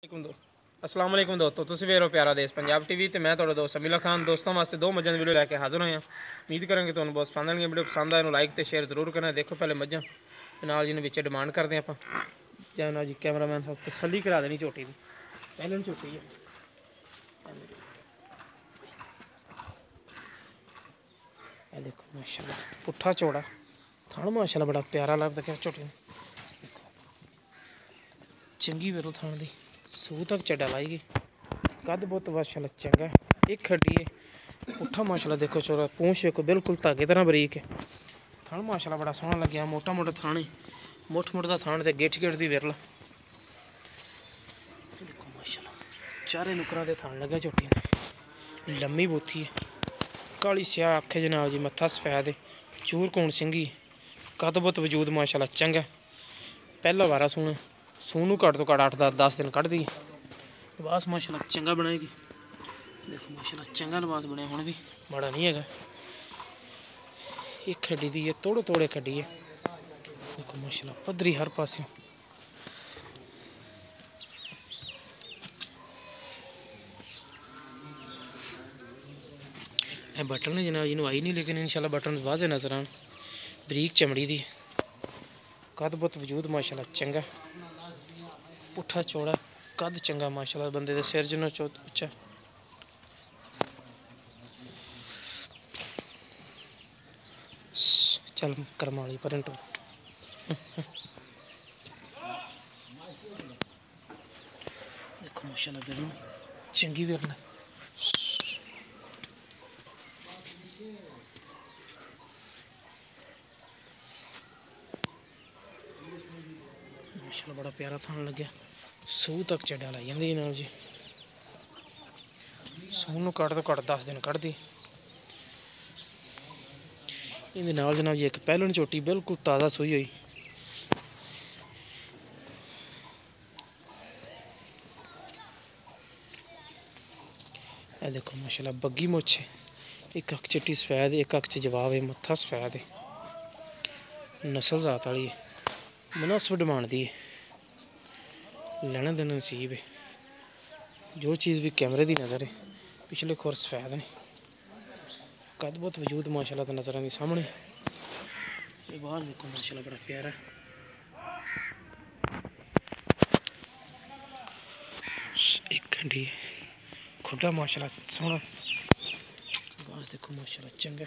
अस्सलाम वालेकुम दोस्तों, तुसीं वेख रहे हो प्यारा देश पंजाब टीवी ते मैं तुहाडा दोस्त अमीला खान। दोस्तों वास्ते दो मज्जां दी वीडियो लैके हाज़र होए हैं। उम्मीद करांगे तुहानूं बहुत पसंद आएगी। वीडियो पसंद आए लाइक ते शेयर जरूर करना। देखो पहले मज्जां नाल जी विच डिमांड करते हैं आपां जाना जी। कैमरामैन साहब तसल्ली करा देनी झोटी दी, पहले झोटी है देखो माशाल्लाह पुट्ठा चौड़ा थान माशाल्लाह बड़ा प्यारा लगदा क्या झोटी देखो चंगी वेरो थान दी सूह तक चड्डा लाई गई कद बहुत माशाल्लाह चंगा एक खड्डी है पुट्ठा माशाल्लाह देखो चौड़ा पूंछ देखो बिल्कुल धागे तरह बरीक है थान माशाल्लाह बड़ा सोहना लग्या मोटा मोटा थान है मुठ मुठ का थान ते गिठ गिठ दी विरल देखो माशाल्लाह चारे नुकरां दे थान लगे झोटी लम्मी बूथी है काली स्याह आखे जनाब जी मत्था सफेद चूर कौन सिंगी कद बहुत वजूद माशाल्लाह चंगा पहला वारा सूना सूनू घट तो घट 8-10 दिन कढ़ दी लिबास माशाल्लाह चंगा बनाएगी। देखो माशाल्लाह चंगा लिबास बनया हुण भी माड़ा नहीं है। एक खड्डी दी है तोड़े तोड़े खड्डी है देखो माशाल्लाह पद्धरी हर पासे बटन जनाब जी आई नहीं लेकिन इंशाल्लाह बटन वाजे नजर आन बरीक चमड़ी दी कद बहुत वजूद माशाल्लाह चंगा पुट्ठा चौड़ा कद चंगा माशाल्लाह बंदे दे सिर जिन्ना उच्चा चल करमाली परंटो देखो माशाल्लाह बिरला चंगी बिरला माशाल्लाह बड़ा प्यारा थान लग्या सूह तक चड्डा लाई जाती जनाब जी सूह नूं घट तो घट 10 दिन कढ़दी इहदे नाल जनाब जी एक पहलन झोटी बिल्कुल ताज़ा सूई हुई देखो माशाल्लाह बग्गी मुछ एक अख चिट्टी सफेद एक अख च जवाब है मत्था सफेद है नस्ल जात वाली है मुनासिब डिमांड दी है लेना देना नसीब है जो चीज़ भी कैमरे की नज़र है पिछले खुर सफेद ने कद बहुत वजूद माशाल्लाह नज़र आती सामने बाहर देखो माशाल्लाह बड़ा प्यारा एक खंडी है खुदा माशाल्लाह सोहना बस देखो माशाल्लाह चंगा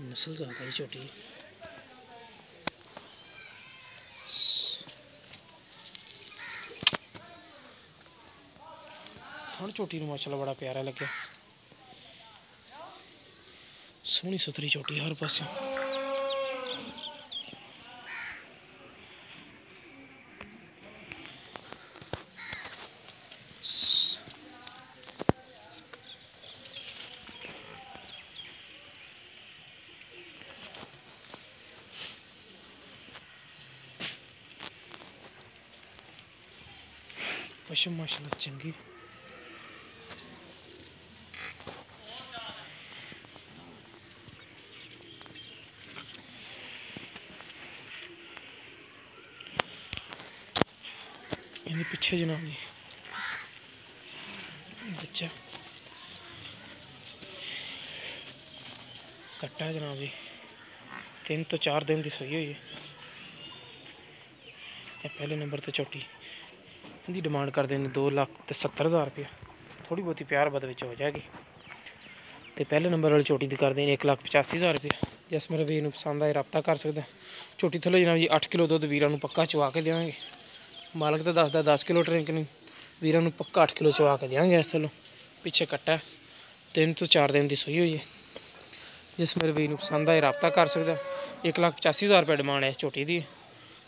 नस्ल ज़्यादा ही छोटी थान झोटी माशाल्लाह बड़ा प्यारा लगे सोहनी सुथरी झोटी हर पास पशम माशाल्लाह चंगी इन्हें पीछे जनाब जी बच्चा कट्टा है जनाब जी 3 तो 4 दिन की सही हुई है पहले नंबर तो झोटी इनकी डिमांड कर देंगे 2,70,000 रुपया थोड़ी बहुती प्यार बद हो जाएगी तो पहले नंबर वाली झोटी की कर देंगे 1,85,000 रुपया जिस मेरे वीर पसंद आए रब्ता कर सकते झोटी थोड़े जनाब जी 8 किलो दुध वीर पक्का चवा के देंगे मालक तो दसदा 10 किलो ट्रेन नहीं वीर पक्का 8 किलो चवा के देंगे इस लो पिछे कट्टा 3 तो 4 दिन की सूई हुई है जिस मेरे वीर पसंद आए रब्ता कर सकता 1,85,000 रुपया डिमांड है झोटी की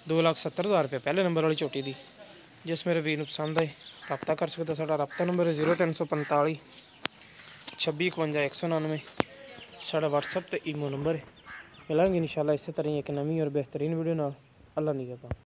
2,70,000 रुपया पहले नंबर वाली झोटी की जिस मेरे वीर पसंद आए रब्ता कर सकता साडा रब्ता नंबर है 0345 26 51 199 साडा WhatsApp ते ईमो नंबर है मिलेंगे इंशाल्लाह इस तरह एक नवी और बेहतरीन वीडियो नाल अल्लाह निगहबान।